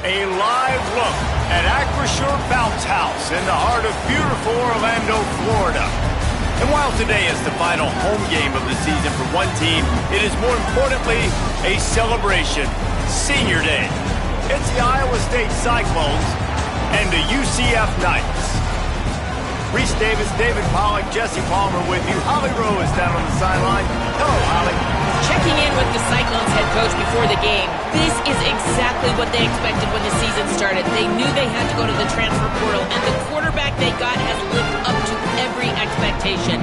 A live look at Acrisure Bounce House in the heart of beautiful Orlando, Florida. And while today is the final home game of the season for one team, it is more importantly a celebration, Senior Day. It's the Iowa State Cyclones and the UCF Knights. Reese Davis, David Pollack, Jesse Palmer with you. Holly Rowe is down on the sideline. Hello, Holly. Checking in with the Cyclones head coach before the game. This is exactly what they expected when the season started. They knew they had to go to the transfer portal, and the quarterback they got has lived up to every expectation.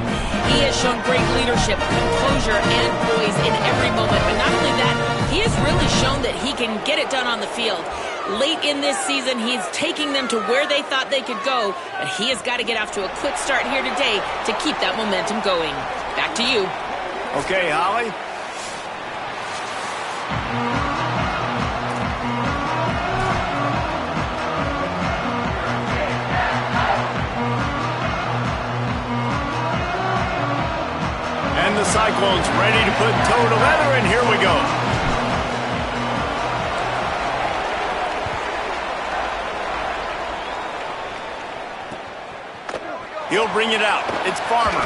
He has shown great leadership, composure, and poise in every moment. But not only that, he has really shown that he can get it done on the field. Late in this season, he's taking them to where they thought they could go, but he has got to get off to a quick start here today to keep that momentum going. Back to you. Okay, Holly. And the Cyclones ready to put toe to leather, and here we go. He'll bring it out. It's Farmer.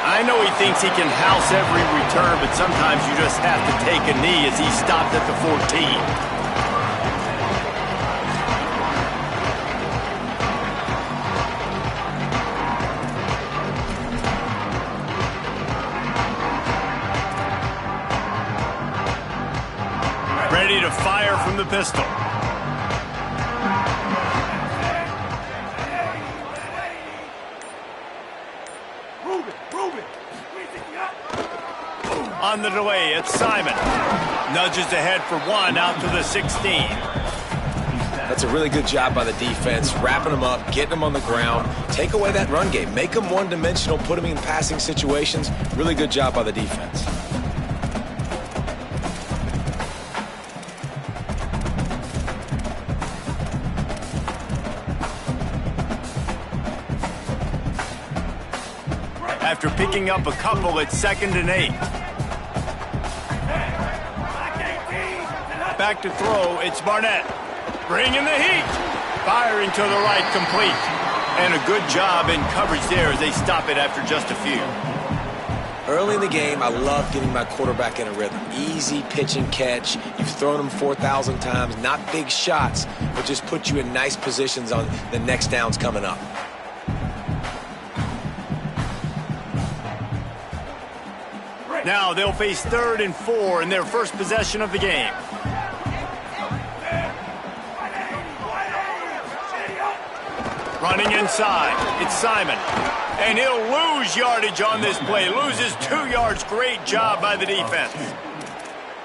I know he thinks he can house every return, but sometimes you just have to take a knee as he stopped at the 14. Ready to fire from the pistol. On the delay, it's Simon. Nudges ahead for one out to the 16. That's a really good job by the defense, wrapping them up, getting them on the ground. Take away that run game. Make them one-dimensional, put them in passing situations. Really good job by the defense. After picking up a couple, it's 2nd and 8. Back to throw, it's Barnett. Bringing the heat. Firing to the right, complete. And a good job in coverage there as they stop it after just a few. Early in the game, I love getting my quarterback in a rhythm. Easy pitch and catch. You've thrown them 4,000 times. Not big shots, but just put you in nice positions on the next downs coming up. Now they'll face 3rd and 4 in their first possession of the game. Running inside, it's Simon. And he'll lose yardage on this play. Loses 2 yards. Great job by the defense.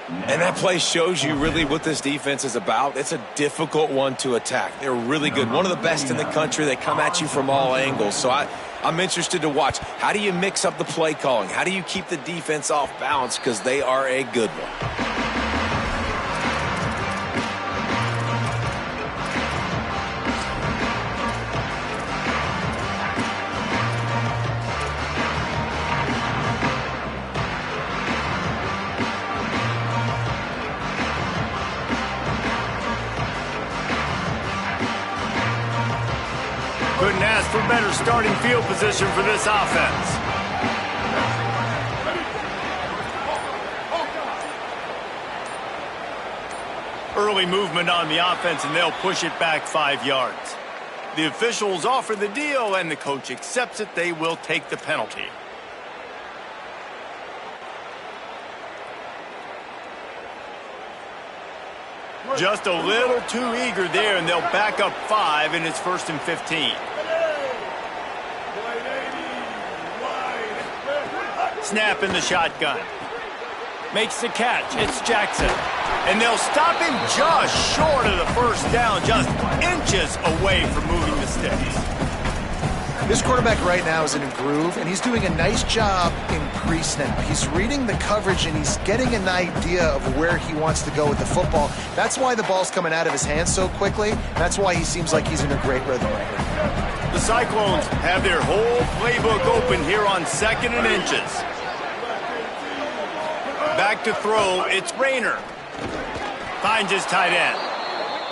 And that play shows you really what this defense is about. It's a difficult one to attack. They're really good. One of the best in the country. They come at you from all angles. So I'm interested to watch. How do you mix up the play calling? How do you keep the defense off balance? Because they are a good one. Couldn't ask for better starting field position for this offense. Early movement on the offense, and they'll push it back 5 yards. The officials offer the deal, and the coach accepts it. They will take the penalty. Just a little too eager there, and they'll back up 5, and it's 1st and 15. Snap in the shotgun. Makes the catch. It's Jackson. And they'll stop him just short of the first down, just inches away from moving the sticks. This quarterback right now is in a groove, and he's doing a nice job in pre-snap. He's reading the coverage, and he's getting an idea of where he wants to go with the football. That's why the ball's coming out of his hands so quickly. That's why he seems like he's in a great rhythm right here. The Cyclones have their whole playbook open here on 2nd and inches. Back to throw, it's Rayner. Finds his tight end.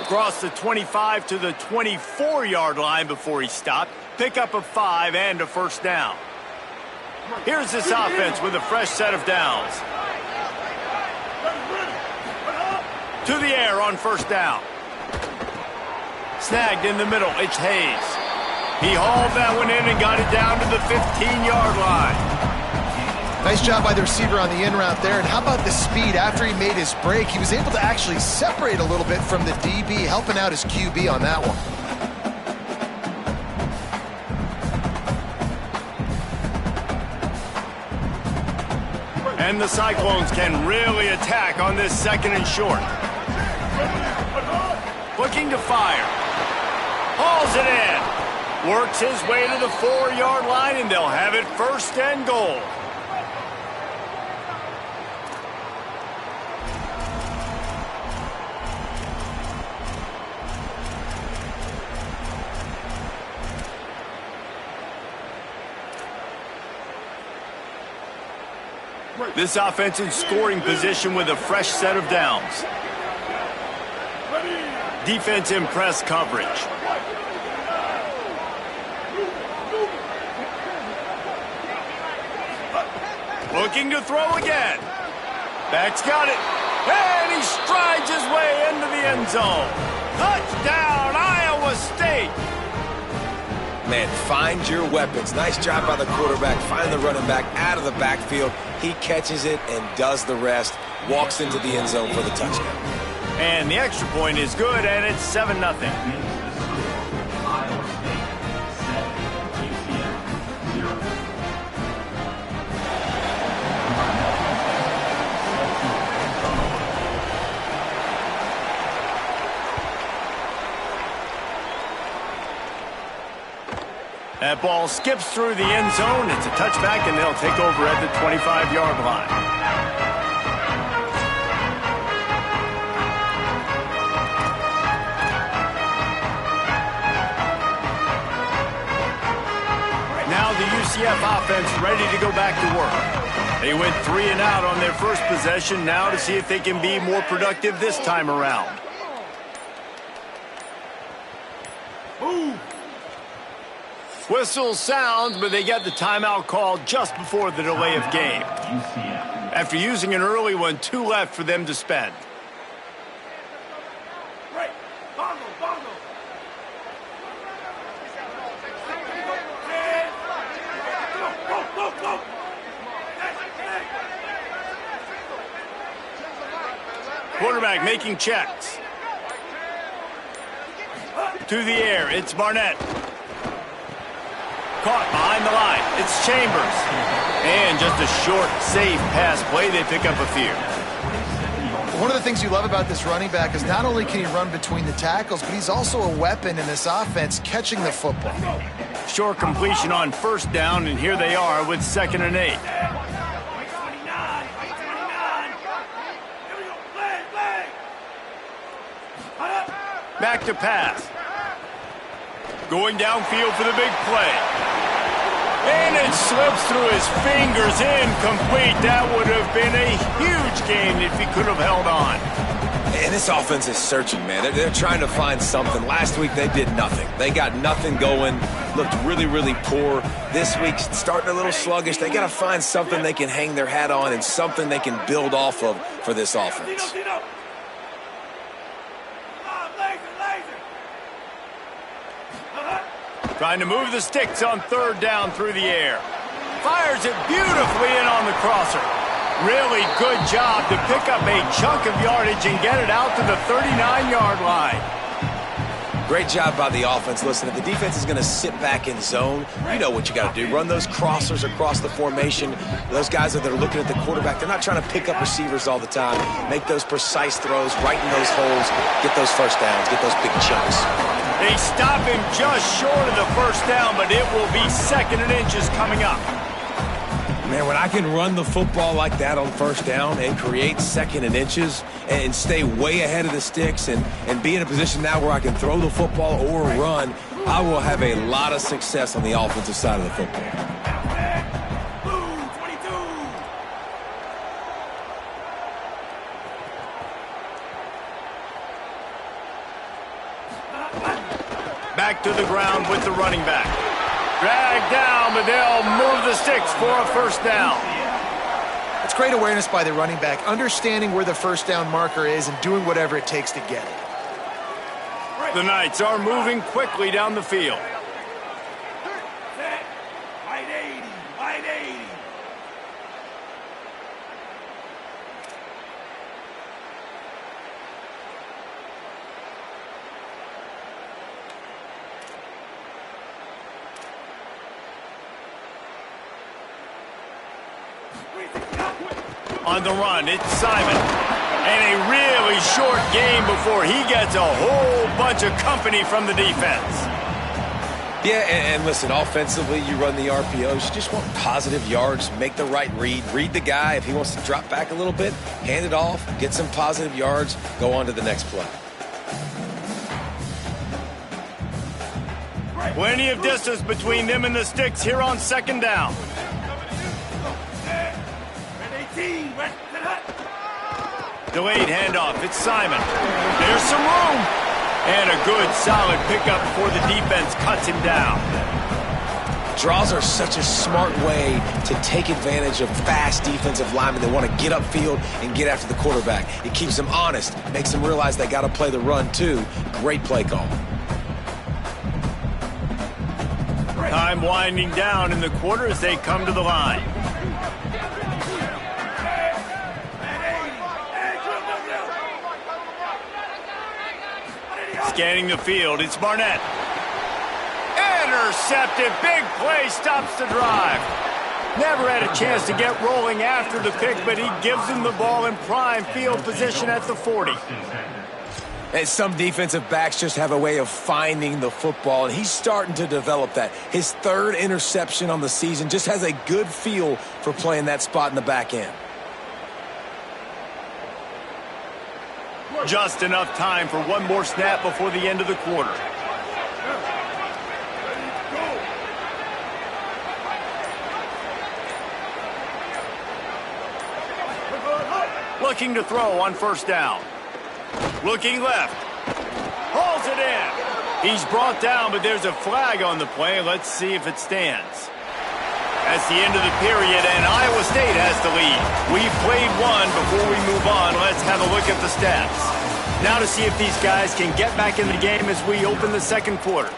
Across the 25 to the 24-yard line before he stopped. Pick up a 5 and a first down. Here's this offense with a fresh set of downs. To the air on first down. Snagged in the middle. It's Hayes. He hauled that one in and got it down to the 15-yard line. Nice job by the receiver on the in route there. And how about the speed? After he made his break, he was able to actually separate a little bit from the DB, helping out his QB on that one. And the Cyclones can really attack on this second and short. Looking to fire. Hauls it in. Works his way to the 4-yard line, and they'll have it first and goal. This offense in scoring position with a fresh set of downs. Defense in press coverage. Looking to throw again. Back's got it. And he strides his way into the end zone. Touchdown, Iowa State. Man, find your weapons. Nice job by the quarterback. Find the running back out of the backfield. He catches it and does the rest. Walks into the end zone for the touchdown. And the extra point is good, and it's 7-0. That ball skips through the end zone. It's a touchback, and they'll take over at the 25-yard line. Now the UCF offense ready to go back to work. They went 3 and out on their first possession. Now to see if they can be more productive this time around. Move. Whistle sounds, but they get the timeout called just before the delay of game. After using an early one, 2 left for them to spend. Quarterback making checks. To the air, it's Barnett. Caught behind the line. It's Chambers. And just a short, safe pass play. They pick up a few. One of the things you love about this running back is not only can he run between the tackles, but he's also a weapon in this offense catching the football. Short completion on first down, and here they are with 2nd and 8. Back to pass. Going downfield for the big play. And it slips through his fingers, incomplete. That would have been a huge gain if he could have held on. And this offense is searching, man. They're trying to find something. Last week, they did nothing. They got nothing going, looked really, really poor. This week, starting a little sluggish. They got to find something they can hang their hat on and something they can build off of for this offense. Trying to move the sticks on 3rd down through the air. Fires it beautifully in on the crosser. Really good job to pick up a chunk of yardage and get it out to the 39-yard line. Great job by the offense. Listen, if the defense is going to sit back in zone, you know what you got to do. Run those crossers across the formation. Those guys that are looking at the quarterback, they're not trying to pick up receivers all the time. Make those precise throws, right in those holes, get those first downs, get those big chunks. They stop him just short of the first down, but it will be 2nd and inches coming up. Man, when I can run the football like that on first down and create 2nd and inches and stay way ahead of the sticks and be in a position now where I can throw the football or run, I will have a lot of success on the offensive side of the football. Back to the ground with the running back. Dragged down, but they'll move the sticks for a first down. It's great awareness by the running back, understanding where the first down marker is and doing whatever it takes to get it. The Knights are moving quickly down the field. Wide 80, wide 80. On the run, it's Simon. And a really short game before he gets a whole bunch of company from the defense. Yeah, and listen, offensively, you run the RPOs. You just want positive yards, make the right read the guy. If he wants to drop back a little bit, hand it off, get some positive yards, go on to the next play. Plenty of distance between them and the sticks here on second down. Delayed handoff, it's Simon. There's some room. And a good, solid pickup before the defense cuts him down. Draws are such a smart way to take advantage of fast defensive linemen that want to get upfield and get after the quarterback. It keeps them honest, makes them realize they got to play the run too. Great play call. Time winding down in the quarter as they come to the line. Scanning the field, it's Barnett. Intercepted, big play, stops the drive. Never had a chance to get rolling after the pick, but he gives him the ball in prime field position at the 40. And some defensive backs just have a way of finding the football, and he's starting to develop that. His third interception on the season, just has a good feel for playing that spot in the back end. Just enough time for one more snap before the end of the quarter. Looking to throw on first down. Looking left. Hauls it in. He's brought down, but there's a flag on the play. Let's see if it stands. That's the end of the period, and Iowa State has the lead. We've played one. Before we move on, let's have a look at the stats. Now to see if these guys can get back in the game as we open the second quarter.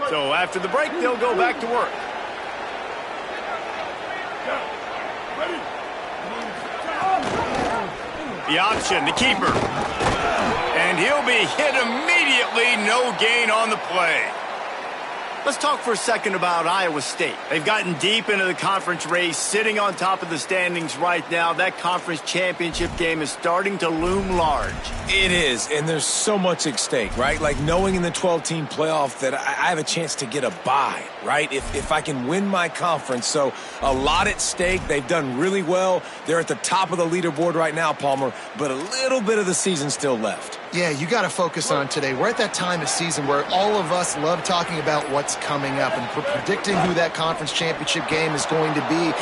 So after the break, they'll go back to work. The option, the keeper. And he'll be hit immediately, no gain on the play. Let's talk for a second about Iowa State. They've gotten deep into the conference race, sitting on top of the standings right now. That conference championship game is starting to loom large. It is, and there's so much at stake, right? Like knowing in the 12-team playoff that I have a chance to get a bye, right? If I can win my conference. So a lot at stake. They've done really well. They're at the top of the leaderboard right now, Palmer, but a little bit of the season still left. Yeah, you got to focus on today. We're at that time of season where all of us love talking about what's coming up and predicting who that conference championship game is going to be.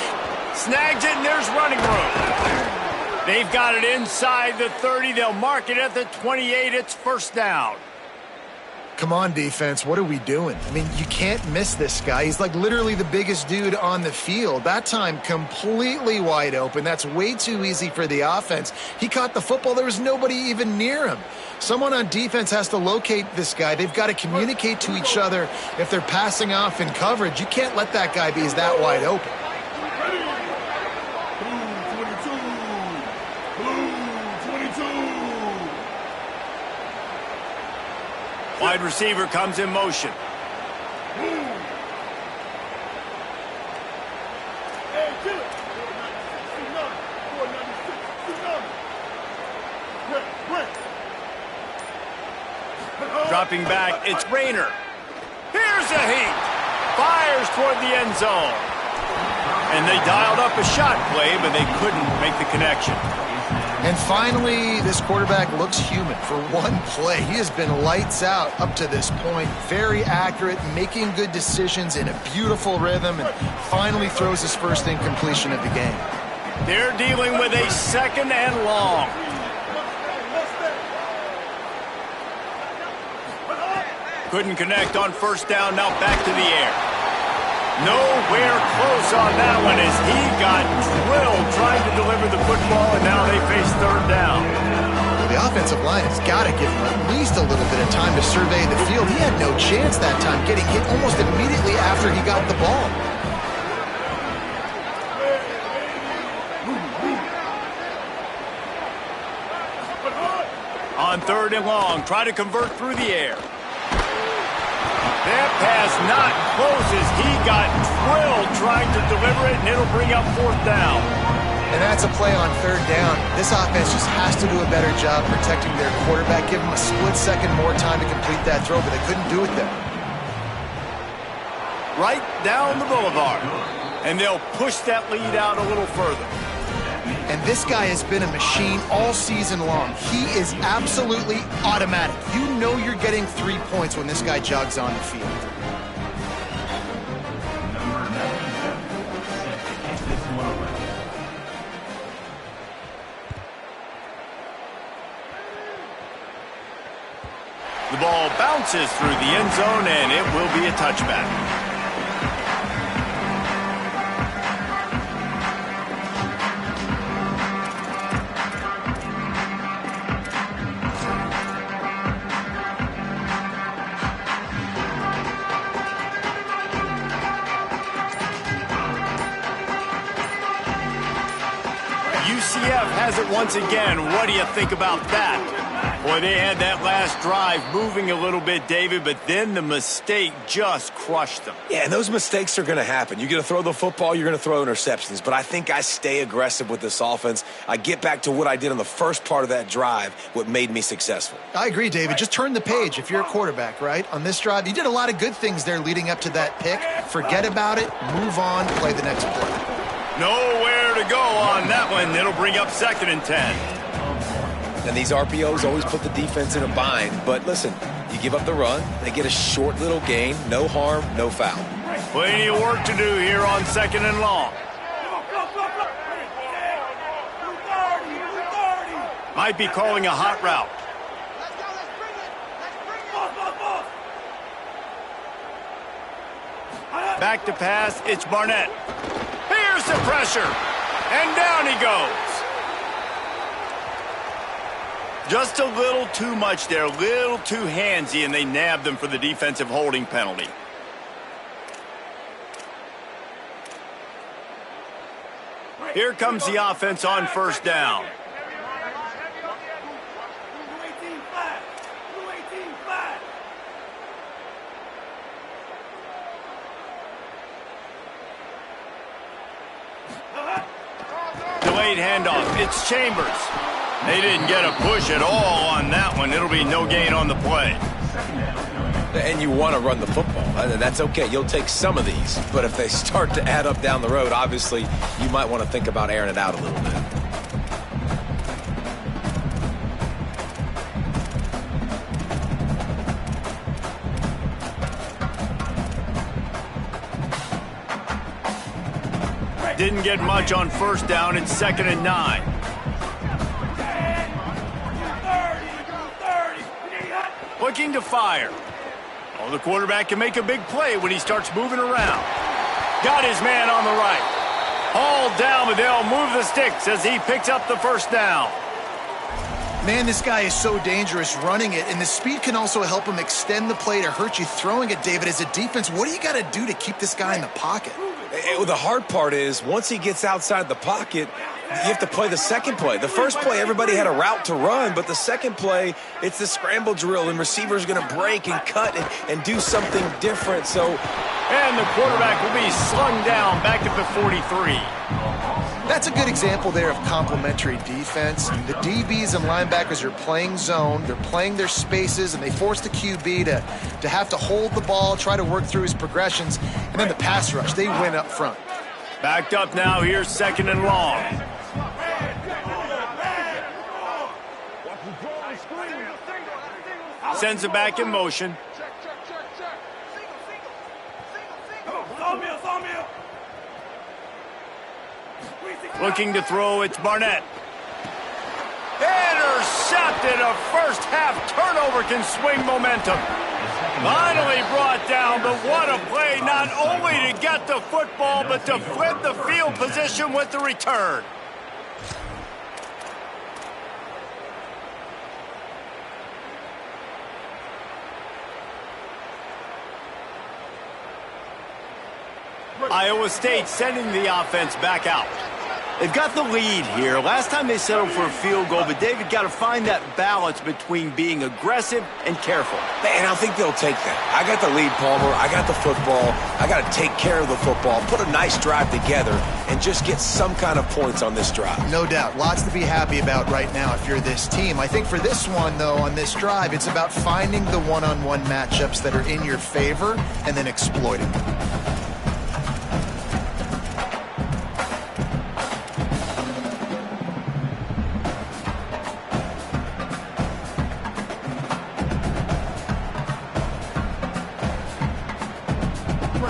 Snags it, and there's running room. They've got it inside the 30. They'll mark it at the 28. It's first down. Come on, defense. What are we doing? I mean, you can't miss this guy. He's like literally the biggest dude on the field. That time, completely wide open. That's way too easy for the offense. He caught the football. There was nobody even near him. Someone on defense has to locate this guy. They've got to communicate to each other if they're passing off in coverage. You can't let that guy be that wide open. Wide receiver comes in motion. Dropping back, it's Rayner. Here's a heat. Fires toward the end zone. And they dialed up a shot play, but they couldn't make the connection. And finally, this quarterback looks human for one play. He has been lights out up to this point. Very accurate, making good decisions in a beautiful rhythm, and finally throws his first incompletion of the game. They're dealing with a 2nd and long. Couldn't connect on 1st down, now back to the air. Nowhere close on that one as he got drilled trying to deliver the football, and now they face 3rd down. The offensive line has got to give him at least a little bit of time to survey the field. He had no chance that time, getting hit almost immediately after he got the ball. On 3rd and long, try to convert through the air. That pass not close as he got drilled trying to deliver it, and it'll bring up 4th down. And that's a play on 3rd down. This offense just has to do a better job protecting their quarterback. Give him a split second more time to complete that throw, but they couldn't do it there. Right down the boulevard. And they'll push that lead out a little further. And this guy has been a machine all season long. He is absolutely automatic. You know you're getting 3 points when this guy jogs on the field. The ball bounces through the end zone, and it will be a touchback. UCF has it once again. What do you think about that? Boy, they had that last drive moving a little bit, David, but then the mistake just crushed them. Yeah, and those mistakes are going to happen. You're going to throw the football, you're going to throw interceptions, but I think I stay aggressive with this offense. I get back to what I did on the first part of that drive, what made me successful. I agree, David. Just turn the page if you're a quarterback, right? On this drive, you did a lot of good things there leading up to that pick. Forget about it, move on, play the next play. Nowhere to go on that one. It'll bring up 2nd and 10. And these RPOs always put the defense in a bind. But listen, you give up the run, they get a short little gain, no harm, no foul. Plenty of work to do here on 2nd and long. Might be calling a hot route. Back to pass, it's Barnett. Here's the pressure, and down he goes. Just a little too much there, a little too handsy, and they nabbed them for the defensive holding penalty. Here comes the offense on 1st down. Delayed handoff. It's Chambers. They didn't get a push at all on that one. It'll be no gain on the play. And you want to run the football. That's okay. You'll take some of these. But if they start to add up down the road, obviously, you might want to think about airing it out a little bit. Didn't get much on 1st down. It's 2nd and 9. Looking to fire. Oh, the quarterback can make a big play when he starts moving around. Got his man on the right. Hauled down, but they'll move the sticks as he picks up the 1st down. Man, this guy is so dangerous running it, and the speed can also help him extend the play to hurt you throwing it, David. As a defense, what do you got to do to keep this guy in the pocket? The hard part is once he gets outside the pocket, you have to play the second play. The first play, everybody had a route to run, but the second play, it's the scramble drill, and receivers going to break and cut and do something different. And the quarterback will be slung down back at the 43. That's a good example there of complementary defense. The DBs and linebackers are playing zone, they're playing their spaces, and they force the QB to have to hold the ball, try to work through his progressions, and then the pass rush, they win up front. Backed up now, here's 2nd and long. sends it back in motion. Looking to throw, it's Barnett. Intercepted. A first half turnover can swing momentum. Finally brought down, but what a play, not only to get the football, but to flip the field position with the return. Iowa State sending the offense back out. They've got the lead here. Last time they settled for a field goal, but David got to find that balance between being aggressive and careful. And I think they'll take that. I got the lead, Palmer. I got the football. I got to take care of the football, put a nice drive together, and just get some kind of points on this drive. No doubt. Lots to be happy about right now if you're this team. I think for this one, though, on this drive, it's about finding the one-on-one matchups that are in your favor and then exploiting them.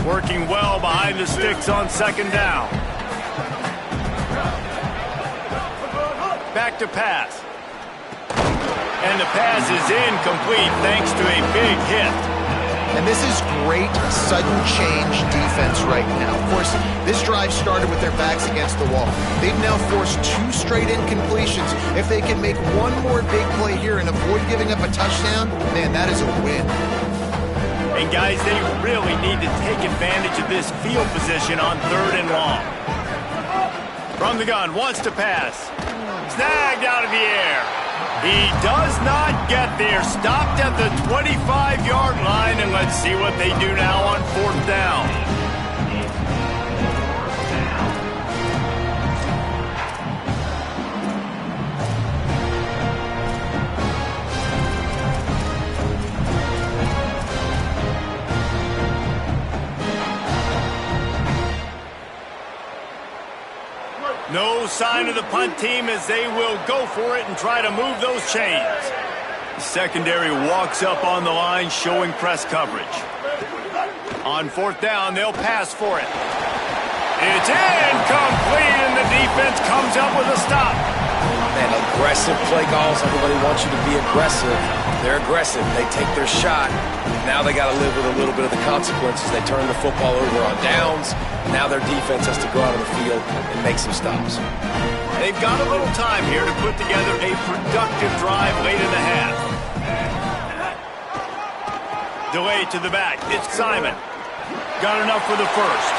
Working well behind the sticks on second down. Back to pass. And the pass is incomplete thanks to a big hit. And this is great sudden change defense right now. Of course, this drive started with their backs against the wall. They've now forced 2 straight incompletions. If they can make one more big play here and avoid giving up a touchdown, man, that is a win. And guys, they really need to take advantage of this field position on 3rd and long. From the gun, wants to pass. Snagged out of the air. He does not get there. Stopped at the 25-yard line, and let's see what they do now on 4th down. No sign of the punt team as they will go for it and try to move those chains. The secondary walks up on the line, showing press coverage. On 4th down, they'll pass for it. It's incomplete, and the defense comes up with a stop. Man, aggressive play calls. Everybody wants you to be aggressive. They're aggressive. They take their shot. Now they got to live with a little bit of the consequences. They turn the football over on downs. Now their defense has to go out on the field and make some stops. They've got a little time here to put together a productive drive late in the half. Delay to the back. It's Simon. Got enough for the first.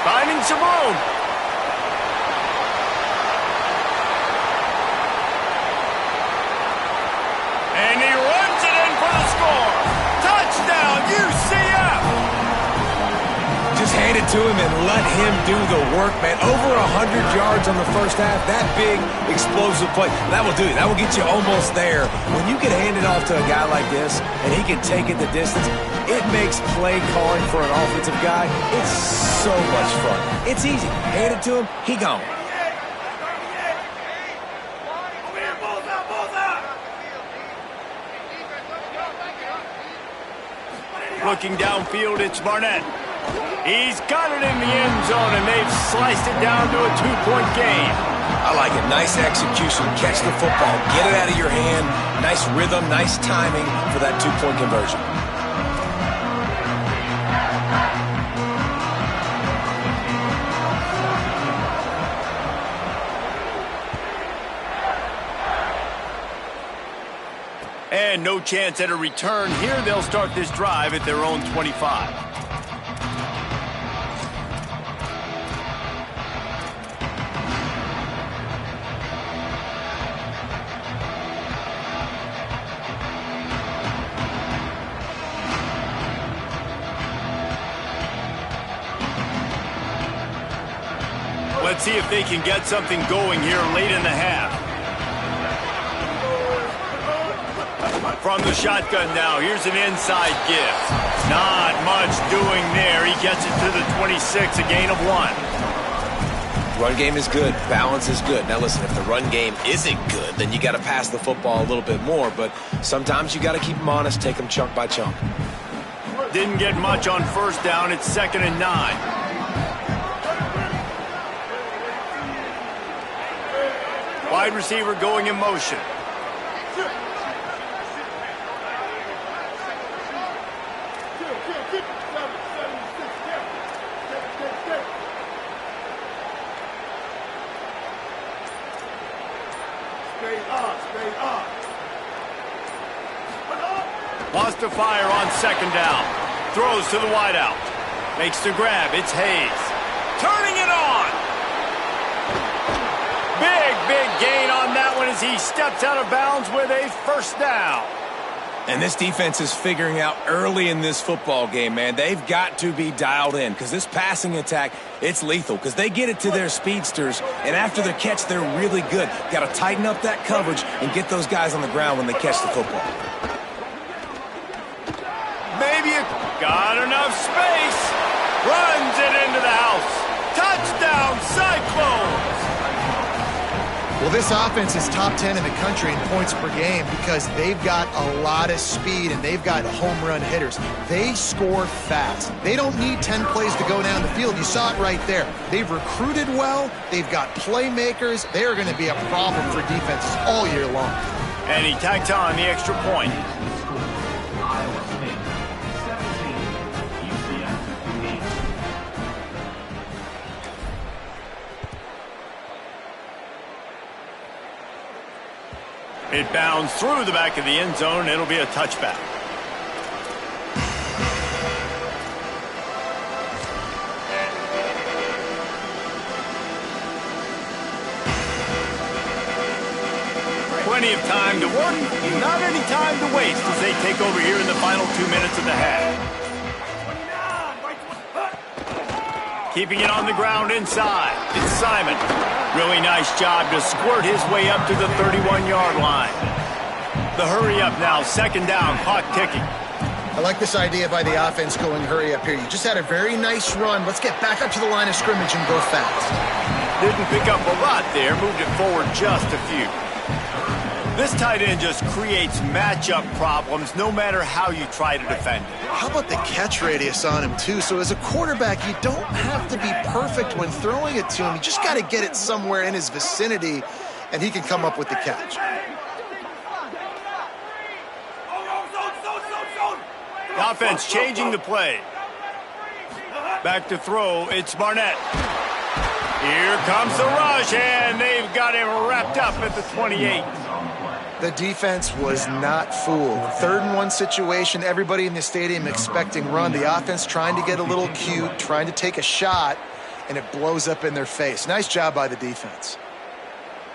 Finding some room. And he runs it in for the score. Touchdown, UCF! Just hand it to him and let him do the work, man. Over 100 yards on the first half. That big, explosive play. That will do it. That will get you almost there. When you can hand it off to a guy like this and he can take it the distance, it makes play calling for an offensive guy, it's so much fun. It's easy. Hand it to him, he gone. Looking downfield, it's Barnett. He's got it in the end zone, and they've sliced it down to a 2-point game. I like it. Nice execution. Catch the football. Get it out of your hand. Nice rhythm, nice timing for that 2-point conversion. And no chance at a return here. They'll start this drive at their own 25. Let's see if they can get something going here late in the half. From the shotgun now, here's an inside gift. Not much doing there. He gets it to the 26, a gain of 1. Run game is good. Balance is good. Now, listen, if the run game isn't good, then you got to pass the football a little bit more. But sometimes you got to keep them honest, take them chunk by chunk. Didn't get much on first down. It's 2nd and 9. Wide receiver going in motion. Wants to fire on 2nd down. Throws to the wideout. Makes the grab. It's Hayes. Turning it on. Big gain on that one as he steps out of bounds with a first down. And this defense is figuring out early in this football game, man. They've got to be dialed in because this passing attack, it's lethal because they get it to their speedsters, and after their catch, they're really good. Got to tighten up that coverage and get those guys on the ground when they catch the football. Maybe it got enough space. Runs it into the house. Touchdown, Cyclones. Well, this offense is top 10 in the country in points per game because they've got a lot of speed and they've got home run hitters. They score fast. They don't need 10 plays to go down the field. You saw it right there. They've recruited well. They've got playmakers. They are going to be a problem for defenses all year long. And he tacked on the extra point. It bounds through the back of the end zone. It'll be a touchback. Plenty of time to work, not any time to waste as they take over here in the final 2 minutes of the half. Keeping it on the ground inside. It's Simon. Really nice job to squirt his way up to the 31-yard line. The hurry up now, 2nd down, clock ticking. I like this idea by the offense going hurry up here. You just had a very nice run. Let's get back up to the line of scrimmage and go fast. Didn't pick up a lot there, moved it forward just a few. This tight end just creates matchup problems no matter how you try to defend it. How about the catch radius on him, too? So as a quarterback, you don't have to be perfect when throwing it to him. You just got to get it somewhere in his vicinity, and he can come up with the catch. The offense changing the play. Back to throw, it's Barnett. Here comes the rush, and they've got him wrapped up at the 28. The defense was not fooled. 3rd and 1 situation, everybody in the stadium expecting run. The offense trying to get a little cute, trying to take a shot, and it blows up in their face. Nice job by the defense.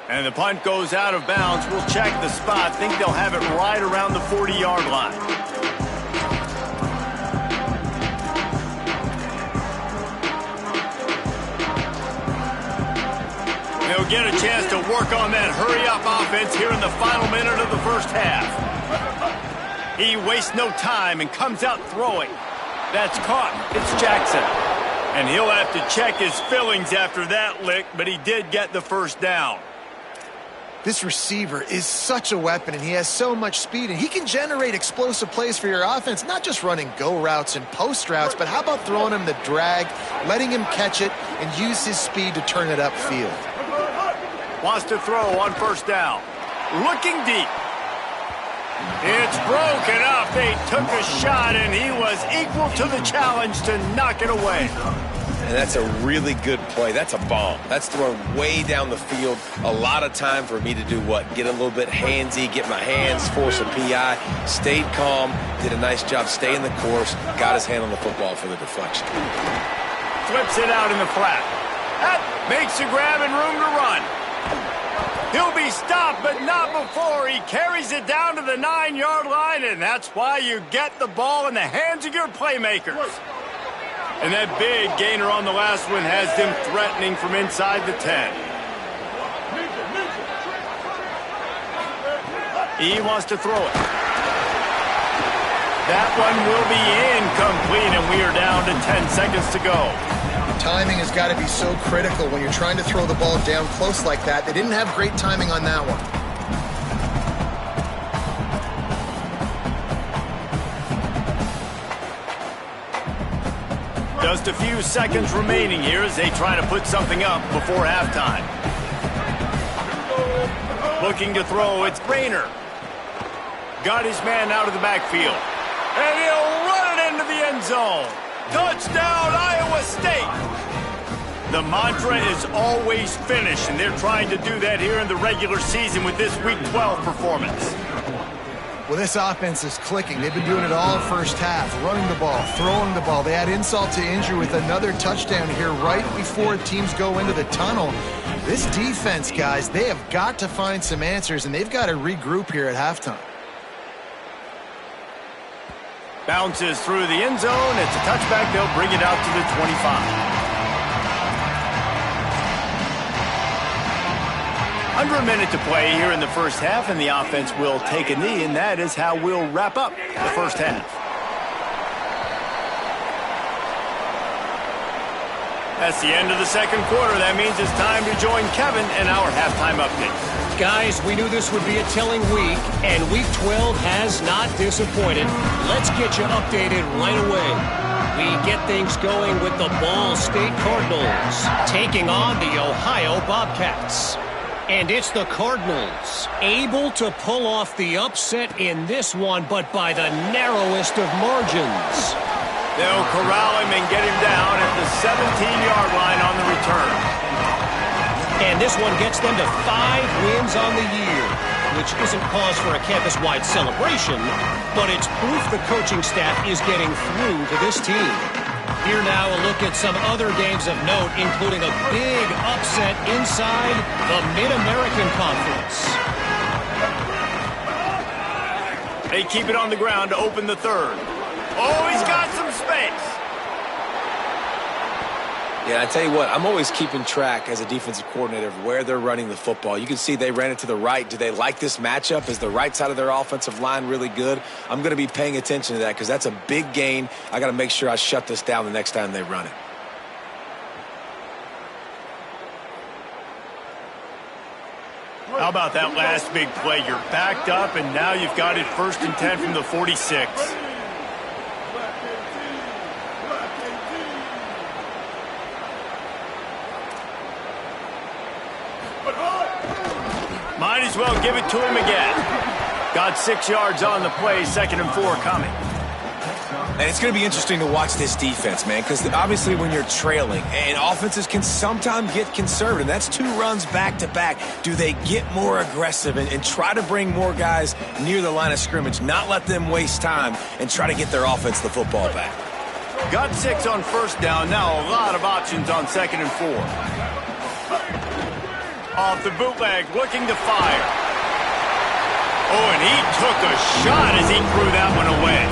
And the punt goes out of bounds. We'll check the spot. Think they'll have it right around the 40-yard line. They'll get a chance to work on that hurry-up offense here in the final minute of the first half. He wastes no time and comes out throwing. That's caught. It's Jackson. And he'll have to check his fillings after that lick, but he did get the first down. This receiver is such a weapon, and he has so much speed, and he can generate explosive plays for your offense, not just running go routes and post routes, but how about throwing him the drag, letting him catch it, and use his speed to turn it upfield. Wants to throw on first down. Looking deep. It's broken up. They took a shot, and he was equal to the challenge to knock it away. And that's a really good play. That's a bomb. That's thrown way down the field. A lot of time for me to do what? Get a little bit handsy, get my hands, force a PI. Stayed calm, did a nice job staying the course, got his hand on the football for the deflection. Flips it out in the flat. That makes a grab and room to run. He'll be stopped, but not before he carries it down to the 9-yard line, and that's why you get the ball in the hands of your playmakers. And that big gainer on the last one has them threatening from inside the 10. He wants to throw it. That one will be incomplete, and we are down to 10 seconds to go. Timing has got to be so critical when you're trying to throw the ball down close like that. They didn't have great timing on that one. Just a few seconds remaining here as they try to put something up before halftime. Looking to throw, it's Rayner. Got his man out of the backfield. And he'll run it into the end zone. Touchdown, Iowa State. The mantra is always finish, and they're trying to do that here in the regular season with this Week 12 performance. Well, this offense is clicking. They've been doing it all first half, running the ball, throwing the ball. They add insult to injury with another touchdown here right before teams go into the tunnel. This defense, guys, they have got to find some answers, and they've got to regroup here at halftime. Bounces through the end zone. It's a touchback. They'll bring it out to the 25. Under a minute to play here in the first half, and the offense will take a knee, and that is how we'll wrap up the first half. That's the end of the second quarter. That means it's time to join Kevin in our halftime update. Guys, we knew this would be a telling week, and Week 12 has not disappointed. Let's get you updated right away. We get things going with the Ball State Cardinals taking on the Ohio Bobcats. And it's the Cardinals able to pull off the upset in this one, but by the narrowest of margins. They'll corral him and get him down at the 17-yard line on the return. And this one gets them to 5 wins on the year, which isn't cause for a campus-wide celebration, but it's proof the coaching staff is getting through to this team. Here now a look at some other games of note, including a big upset inside the Mid-American Conference. They keep it on the ground to open the third. Oh, he's got some space. Yeah, I tell you what, I'm always keeping track as a defensive coordinator of where they're running the football. You can see they ran it to the right. Do they like this matchup? Is the right side of their offensive line really good? I'm going to be paying attention to that because that's a big gain. I got to make sure I shut this down the next time they run it. How about that last big play? You're backed up, and now you've got it 1st and 10 from the 46. Might as well give it to him again. Got 6 yards on the play, 2nd and 4 coming. And it's going to be interesting to watch this defense, man, because obviously when you're trailing, and offenses can sometimes get conservative. That's 2 runs back-to-back. Do they get more aggressive and try to bring more guys near the line of scrimmage, not let them waste time, and try to get their offense the football back? Got 6 on 1st down. Now a lot of options on 2nd and 4. Off the bootleg, looking to fire. Oh, and he took a shot as he threw that one away.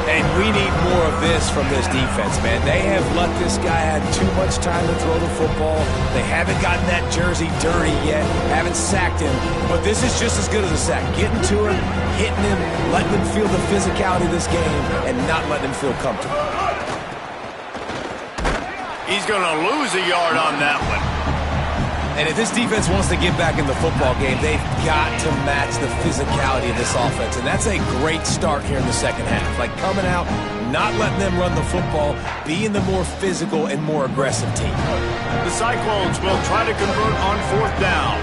And we need more of this from this defense, man. They have let this guy have too much time to throw the football. They haven't gotten that jersey dirty yet, haven't sacked him. But this is just as good as a sack. Getting to him, hitting him, letting him feel the physicality of this game, and not letting him feel comfortable. He's going to lose a yard on that one. And if this defense wants to get back in the football game, they've got to match the physicality of this offense. And that's a great start here in the second half. Like coming out, not letting them run the football, being the more physical and more aggressive team. The Cyclones will try to convert on 4th down.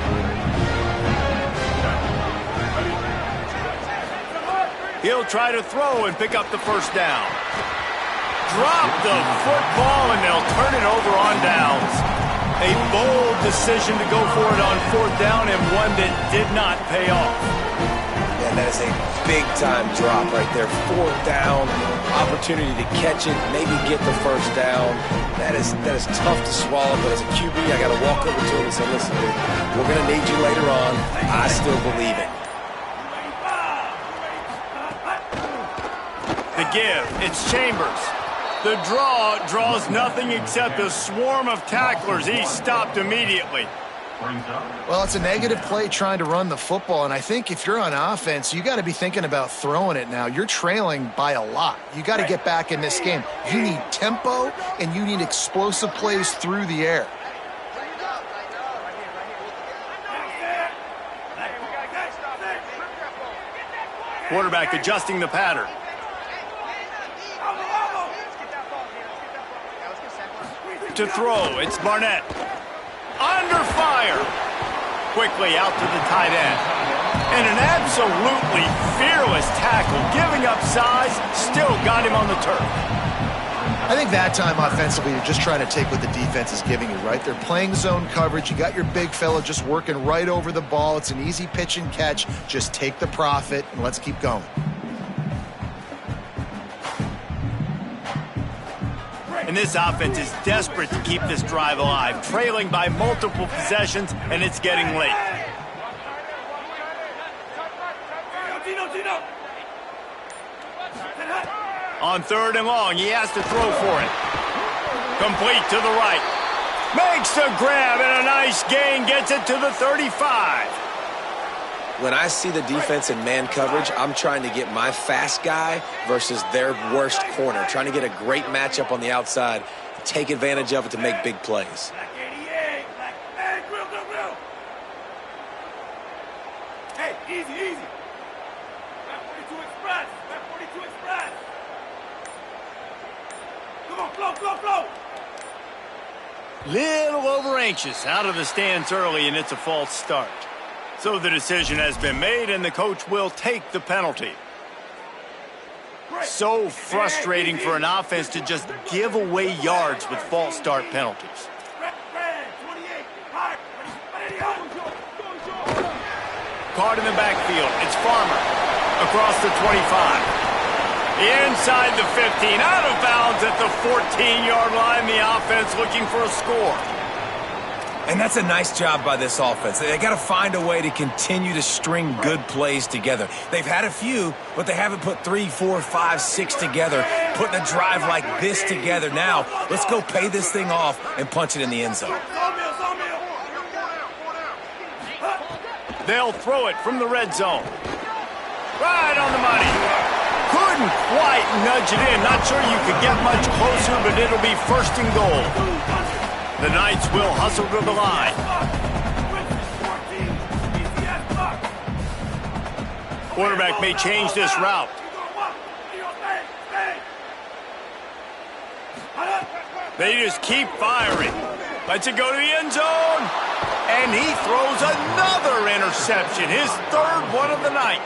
He'll try to throw and pick up the 1st down. Drop the football, and they'll turn it over on downs. A bold decision to go for it on 4th down, and one that did not pay off. Yeah, that is a big-time drop right there. 4th down, opportunity to catch it, maybe get the 1st down. That is tough to swallow, but as a QB, I got to walk over to him and say, listen, dude, we're going to need you later on. I still believe it. The give, it's Chambers. The draw draws nothing except a swarm of tacklers. He's stopped immediately. Well, it's a negative play trying to run the football, and I think if you're on offense, you got to be thinking about throwing it now. You're trailing by a lot. You got to get back in this game. You need tempo, and you need explosive plays through the air. Quarterback adjusting the pattern. To throw, it's Barnett. Under fire. Quickly out to the tight end. And an absolutely fearless tackle, giving up size, still got him on the turf. I think that time offensively, you're just trying to take what the defense is giving you, right? They're playing zone coverage. You got your big fella just working right over the ball. It's an easy pitch and catch. Just take the profit, and let's keep going. And this offense is desperate to keep this drive alive, trailing by multiple possessions, and it's getting late. On 3rd and long, he has to throw for it. Complete to the right. Makes the grab, and a nice gain, gets it to the 35. When I see the defense in man coverage, I'm trying to get my fast guy versus their worst corner, trying to get a great matchup on the outside, take advantage of it to make big plays. Hey, easy. 42 Express. 42 Express. Come on, flow. Little over anxious, out of the stance early, and it's a false start. So the decision has been made, and the coach will take the penalty. So frustrating for an offense to just give away yards with false start penalties. Caught in the backfield. It's Farmer. Across the 25. Inside the 15. Out of bounds at the 14-yard line. The offense looking for a score. And that's a nice job by this offense. They got to find a way to continue to string good plays together. They've had a few, but they haven't put 3, 4, 5, 6 together, putting a drive like this together. Now, let's go pay this thing off and punch it in the end zone. They'll throw it from the red zone. Right on the money. Couldn't quite nudge it in. Not sure you could get much closer, but it'll be 1st and goal. The Knights will hustle to the line. Quarterback may change this route. They just keep firing. Lets it go to the end zone. And he throws another interception. His 3rd one of the night.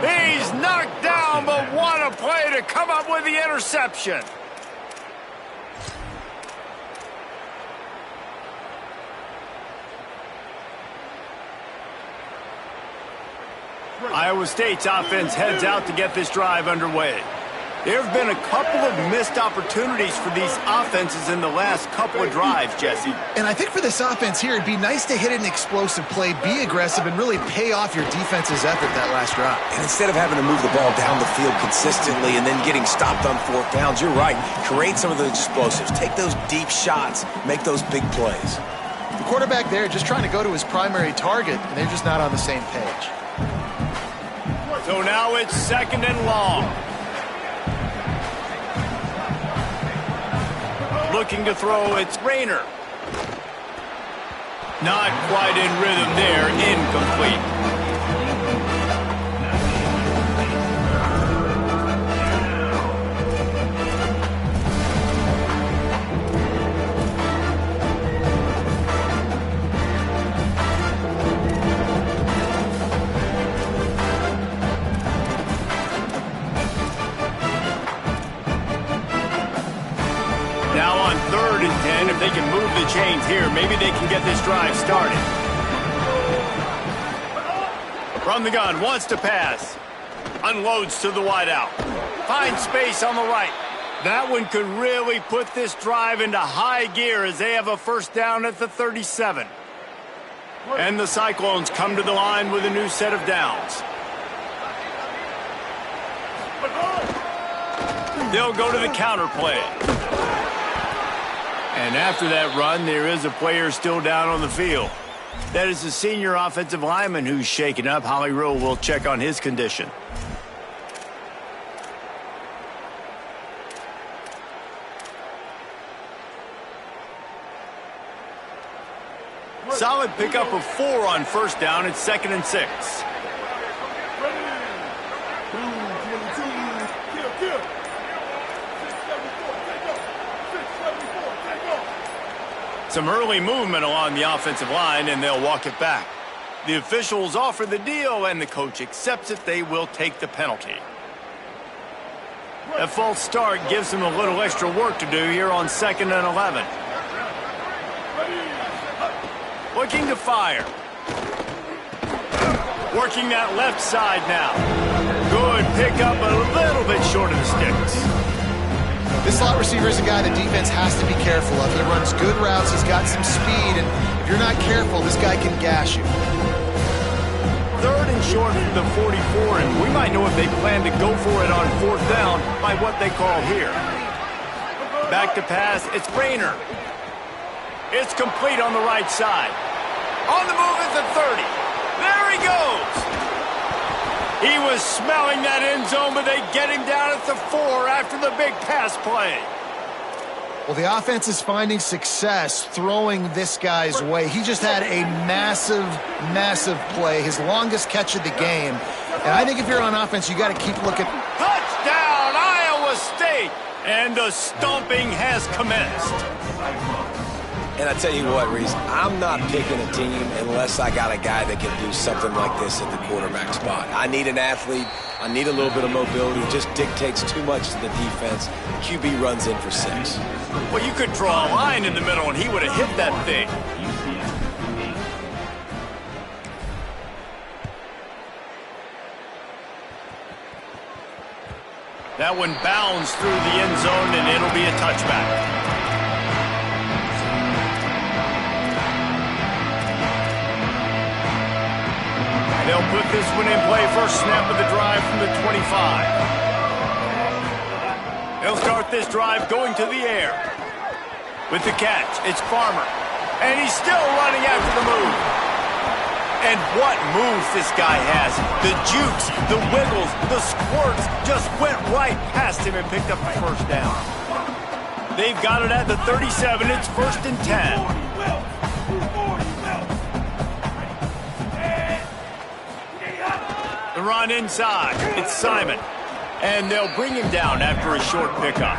He's knocked down, but what a play to come up with the interception. Iowa State's offense heads out to get this drive underway. There have been a couple of missed opportunities for these offenses in the last couple of drives, Jesse. And I think for this offense here, it'd be nice to hit an explosive play, be aggressive, and really pay off your defense's effort that last drive. And instead of having to move the ball down the field consistently and then getting stopped on 4th downs, you're right. Create some of those explosives. Take those deep shots. Make those big plays. The quarterback there just trying to go to his primary target, and they're just not on the same page. So now it's 2nd and long. Looking to throw, it's Rayner. Not quite in rhythm there, incomplete. Now on 3rd and 10, if they can move the chains here, maybe they can get this drive started. From the gun, wants to pass. Unloads to the wideout. Finds space on the right. That one could really put this drive into high gear as they have a 1st down at the 37. And the Cyclones come to the line with a new set of downs. They'll go to the counter play. And after that run, there is a player still down on the field. That is the senior offensive lineman who's shaken up. Holly Rowe will check on his condition. Solid pickup of 4 on first down. It's 2nd and 6. Some early movement along the offensive line, and they'll walk it back. The officials offer the deal, and the coach accepts it. They will take the penalty. A false start gives them a little extra work to do here on 2nd and 11. Looking to fire. Working that left side now. Good pickup, a little bit short of the sticks. This slot receiver is a guy the defense has to be careful of. He runs good routes, he's got some speed, and if you're not careful, this guy can gash you. 3rd and short from the 44, and we might know if they plan to go for it on 4th down by what they call here. Back to pass, it's Rayner. It's complete on the right side. On the move at the 30. There he goes. He was smelling that end zone, but they get him down at the 4 after the big pass play. Well, the offense is finding success throwing this guy's way. He just had a massive, massive play, his longest catch of the game. And I think if you're on offense, you got to keep looking. Touchdown, Iowa State! And the stomping has commenced. And I tell you what, Reese, I'm not picking a team unless I got a guy that can do something like this at the quarterback spot. I need an athlete. I need a little bit of mobility. It just dictates too much to the defense. QB runs in for 6. Well, you could draw a line in the middle, and he would have hit that thing. That one bounds through the end zone, and it'll be a touchback. They'll put this one in play. First snap of the drive from the 25. They'll start this drive going to the air. With the catch, it's Farmer. And he's still running after the move. And what moves this guy has. The jukes, the wiggles, the squirts just went right past him and picked up the first down. They've got it at the 37. It's 1st and 10. The run inside. It's Simon. And they'll bring him down after a short pickup.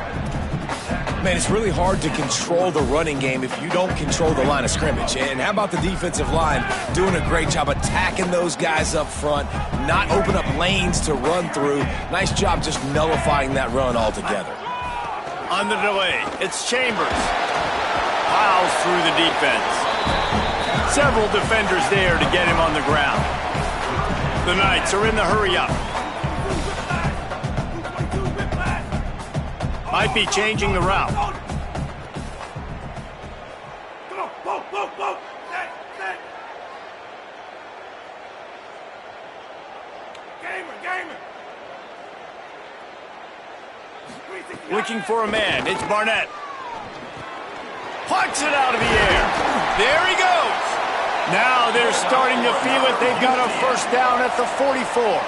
Man, it's really hard to control the running game if you don't control the line of scrimmage. And how about the defensive line doing a great job attacking those guys up front, not open up lanes to run through. Nice job just nullifying that run altogether. On the delay, it's Chambers. Piles through the defense. Several defenders there to get him on the ground. The Knights are in the hurry-up. Might be changing the route. Come on, go. Set. Gamer. Looking for a man. It's Barnett. Plucks it out of the air. There he goes. Now they're starting to feel it. They've got a first down at the 44.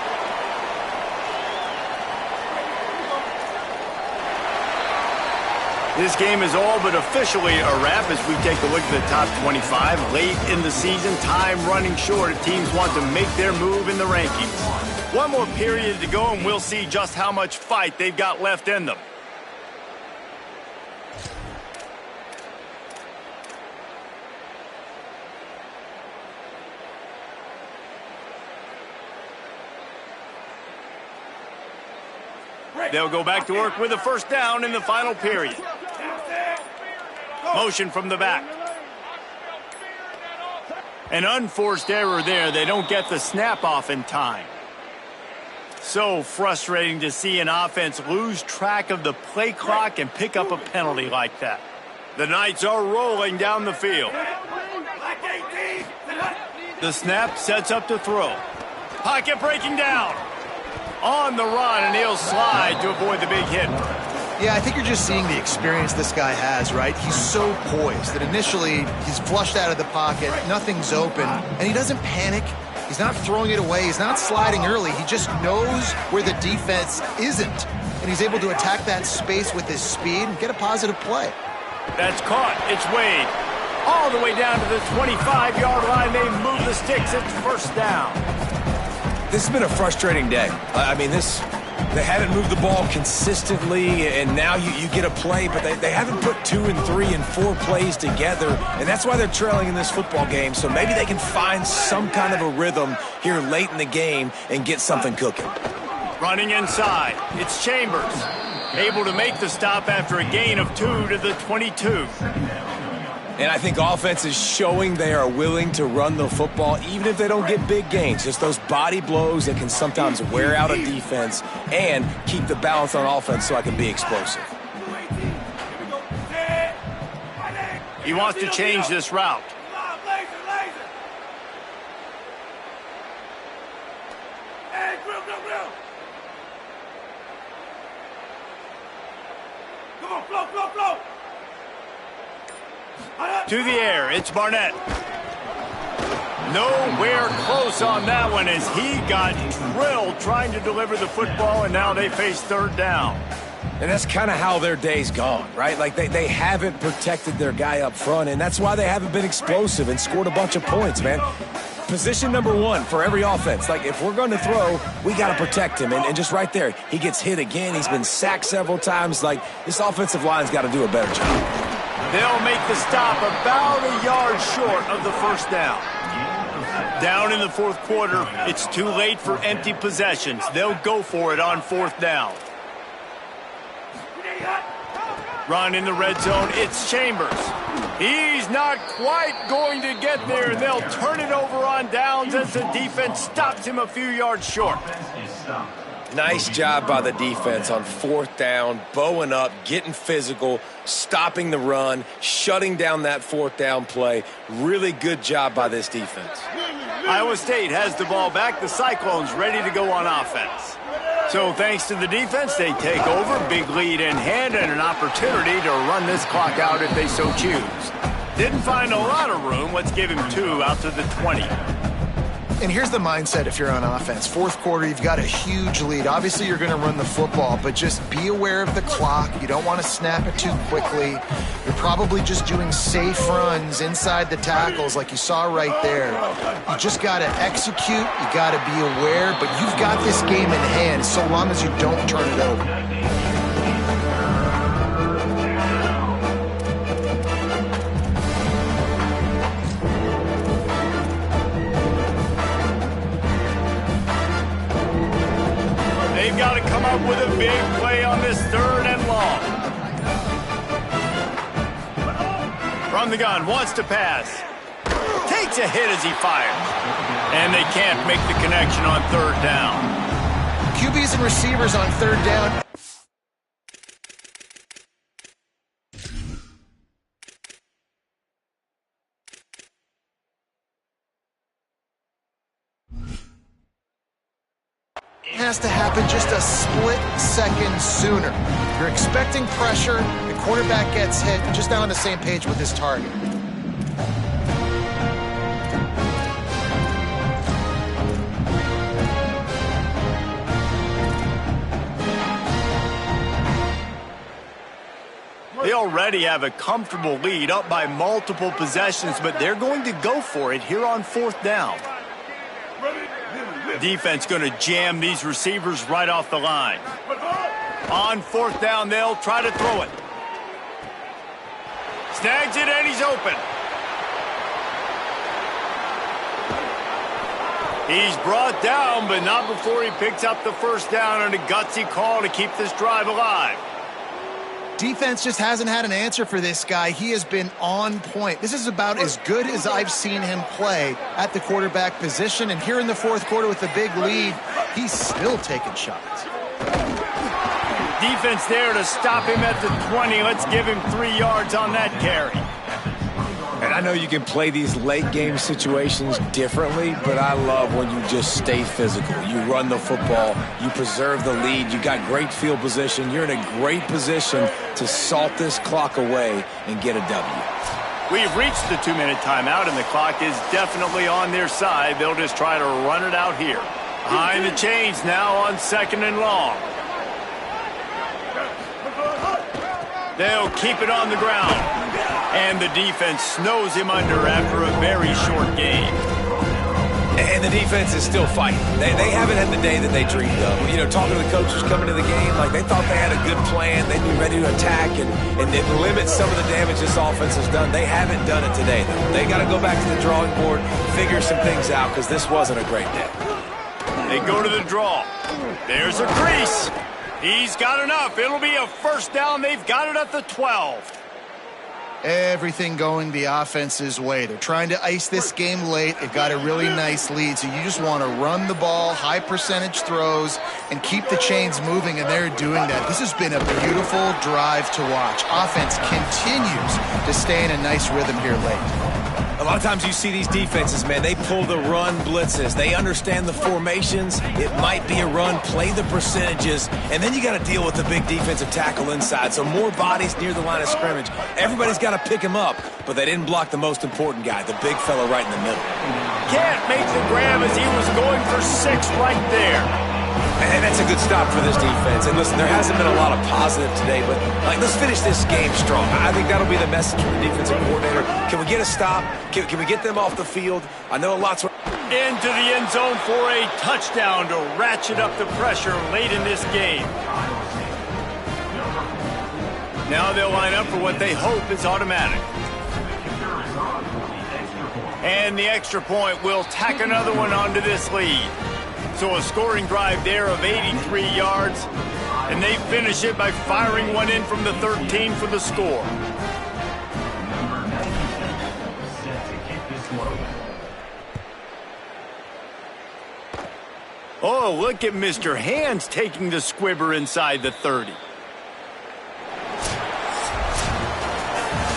This game is all but officially a wrap as we take a look at the top 25. Late in the season, time running short. Teams want to make their move in the rankings. One more period to go, and we'll see just how much fight they've got left in them. They'll go back to work with a first down in the final period. Motion from the back. An unforced error there. They don't get the snap off in time. So frustrating to see an offense lose track of the play clock and pick up a penalty like that. The Knights are rolling down the field. The snap sets up to throw. Pocket breaking down. On the run, and he'll slide to avoid the big hit. Yeah, I think you're just seeing the experience this guy has, right? He's so poised that initially he's flushed out of the pocket, nothing's open, and he doesn't panic. He's not throwing it away. He's not sliding early. He just knows where the defense isn't, and he's able to attack that space with his speed and get a positive play. That's caught. It's Wade. All the way down to the 25-yard line. They move the sticks. It's first down. This has been a frustrating day. I mean, they haven't moved the ball consistently, and now you get a play, but they haven't put 2 and 3 and 4 plays together, and that's why they're trailing in this football game. So maybe they can find some kind of a rhythm here late in the game and get something cooking. Running inside, it's Chambers. Able to make the stop after a gain of 2 to the 22. And I think offense is showing they are willing to run the football, even if they don't get big gains. Just those body blows that can sometimes wear out a defense and keep the balance on offense so I can be explosive. He wants to change this route. Come on, flow. To the air, it's Barnett. Nowhere close on that one as he got drilled trying to deliver the football, and now they face third down. And that's kind of how their day's gone, right? Like they haven't protected their guy up front, and that's why they haven't been explosive and scored a bunch of points, man. Position number 1 for every offense. Like, if we're going to throw, we got to protect him. And just right there, he gets hit again. He's been sacked several times. Like, this offensive line's got to do a better job. They'll make the stop about a yard short of the first down. Down in the fourth quarter, it's too late for empty possessions. They'll go for it on fourth down. Run in the red zone, it's Chambers. He's not quite going to get there, and they'll turn it over on downs as the defense stops him a few yards short. Nice job by the defense on fourth down, bowing up, getting physical, stopping the run, shutting down that fourth down play. Really good job by this defense. Iowa State has the ball back. The Cyclones ready to go on offense. So thanks to the defense, they take over. Big lead in hand and an opportunity to run this clock out if they so choose. Didn't find a lot of room. Let's give him 2 out to the 20. And here's the mindset if you're on offense. Fourth quarter, you've got a huge lead. Obviously, you're going to run the football, but just be aware of the clock. You don't want to snap it too quickly. You're probably just doing safe runs inside the tackles like you saw right there. You just got to execute. You got to be aware, but you've got this game in hand so long as you don't turn it over. Got to come up with a big play on this third and long. From the gun, wants to pass. Takes a hit as he fires. And they can't make the connection on third down. QBs and receivers on third down. Has to happen just a split second sooner. You're expecting pressure, the quarterback gets hit, just not on the same page with his target. They already have a comfortable lead up by multiple possessions, but they're going to go for it here on fourth down. Defense going to jam these receivers right off the line. On fourth down, they'll try to throw it. Snags it, and he's open. He's brought down, but not before he picks up the first down on a gutsy call to keep this drive alive. Defense just hasn't had an answer for this guy. He has been on point. This is about as good as I've seen him play at the quarterback position. And here in the fourth quarter with a big lead, he's still taking shots. Defense there to stop him at the 20. Let's give him 3 yards on that carry. And I know you can play these late game situations differently, but I love when you just stay physical. You run the football, you preserve the lead, you got great field position, you're in a great position to salt this clock away and get a W. We've reached the 2-minute timeout, and the clock is definitely on their side. They'll just try to run it out here. Behind the chains now on 2nd and long. They'll keep it on the ground. And the defense snows him under after a very short game. And the defense is still fighting. They haven't had the day that they dreamed of. You know, talking to the coaches coming to the game, like they thought they had a good plan. They'd be ready to attack and limit some of the damage this offense has done. They haven't done it today, though. They got to go back to the drawing board, figure some things out, because this wasn't a great day. They go to the draw. There's a crease. He's got enough. It'll be a first down. They've got it at the 12. Everything going the offense's way. They're trying to ice this game late. They've got a really nice lead, so you just want to run the ball, high percentage throws, and keep the chains moving, and they're doing that. This has been a beautiful drive to watch. Offense continues to stay in a nice rhythm here late. A lot of times you see these defenses, man, they pull the run blitzes. They understand the formations. It might be a run, play the percentages, and then you got to deal with the big defensive tackle inside. So more bodies near the line of scrimmage. Everybody's got to pick him up, but they didn't block the most important guy, the big fella right in the middle. Can't make the grab as he was going for 6 right there. And that's a good stop for this defense. And listen, there hasn't been a lot of positive today, but let's finish this game strong. I think that'll be the message from the defensive coordinator. Can we get a stop? Can we get them off the field? I know a lot's into the end zone for a touchdown to ratchet up the pressure late in this game. Now they'll line up for what they hope is automatic. And the extra point will tack another one onto this lead. So a scoring drive there of 83 yards, and they finish it by firing one in from the 13 for the score. Oh, look at Mr. Hands taking the squibber inside the 30.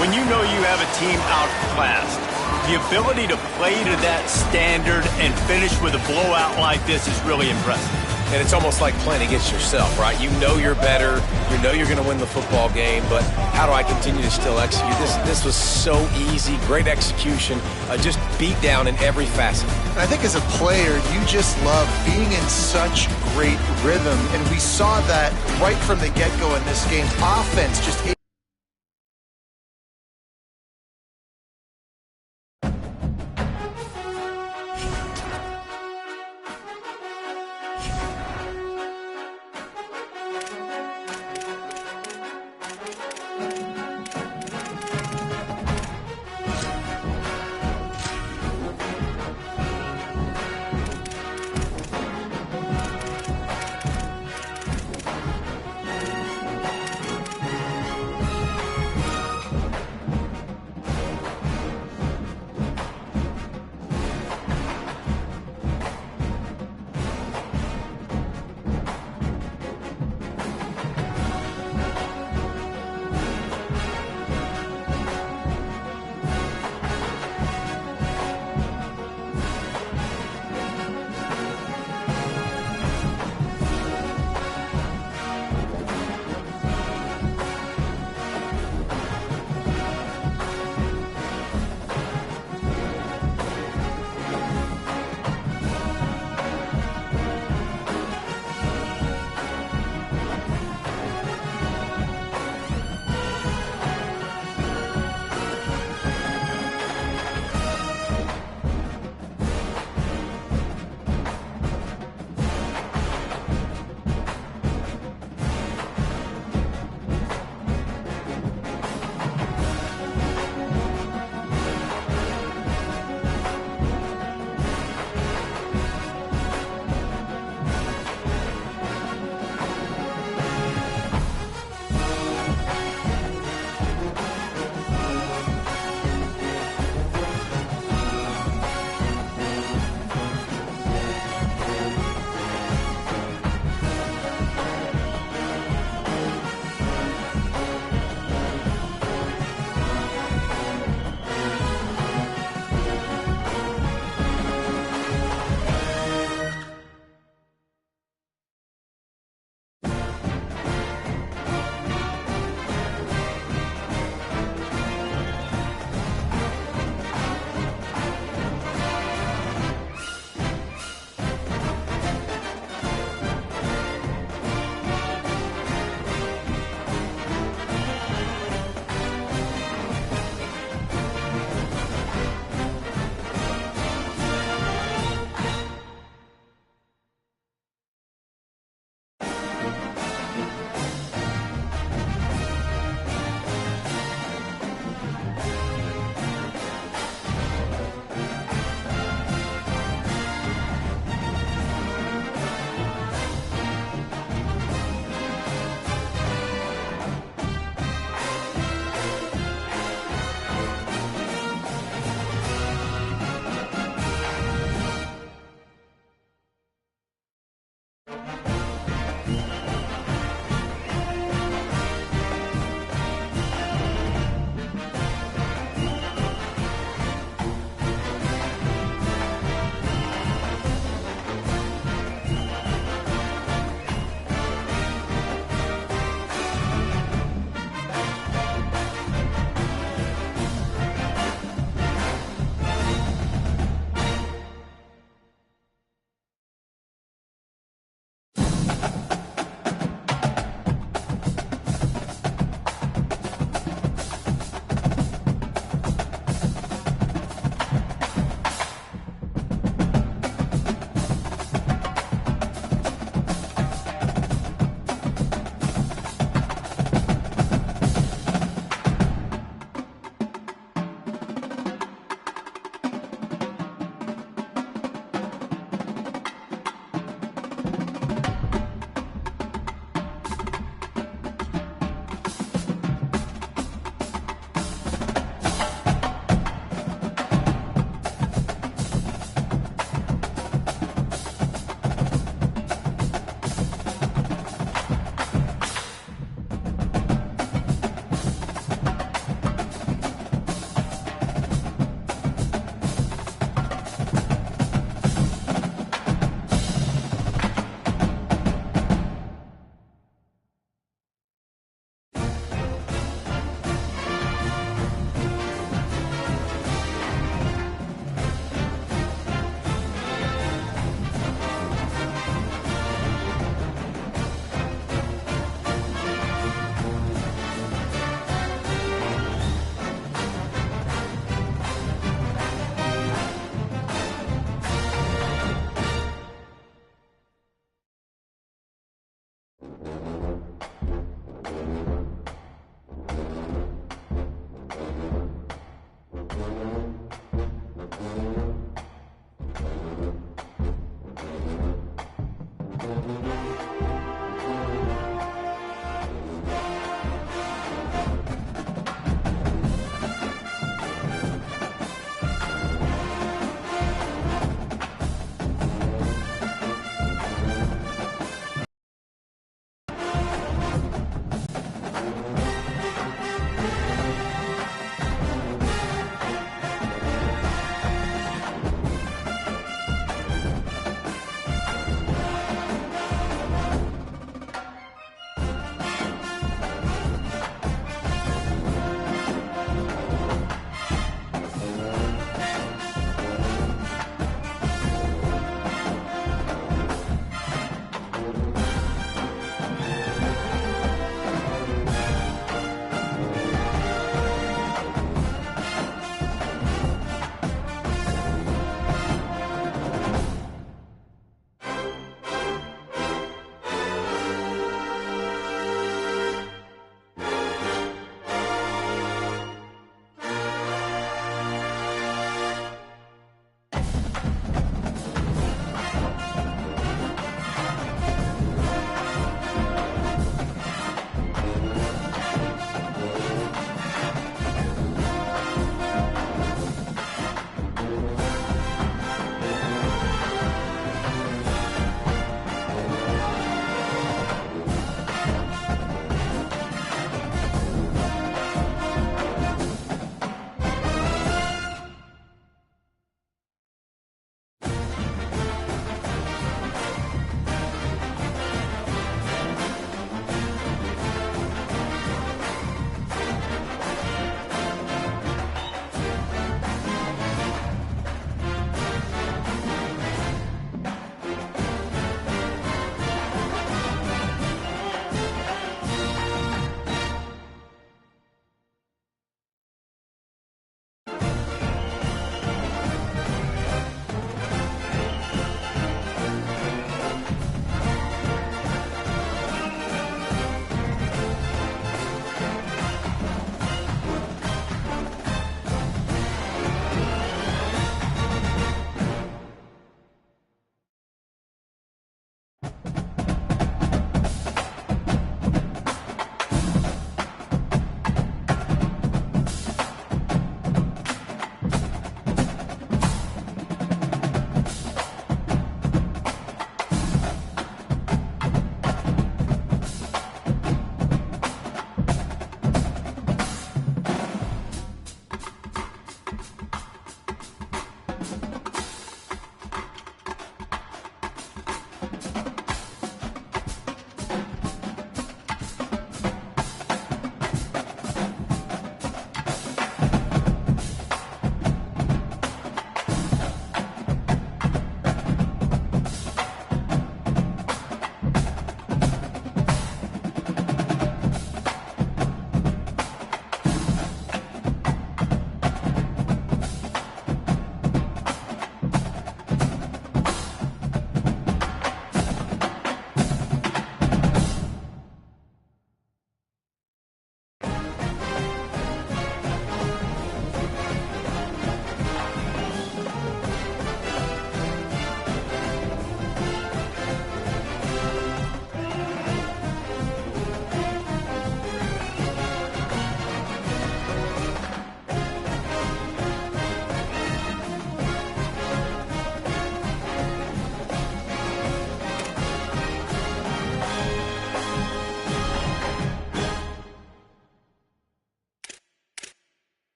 When you know you have a team outclassed, the ability to play to that standard and finish with a blowout like this is really impressive. And it's almost like playing against yourself, right? You know you're better. You know you're going to win the football game, but how do I continue to still execute? This was so easy, great execution, just beat down in every facet. And I think as a player, you just love being in such great rhythm, and we saw that right from the get-go in this game. Offense just...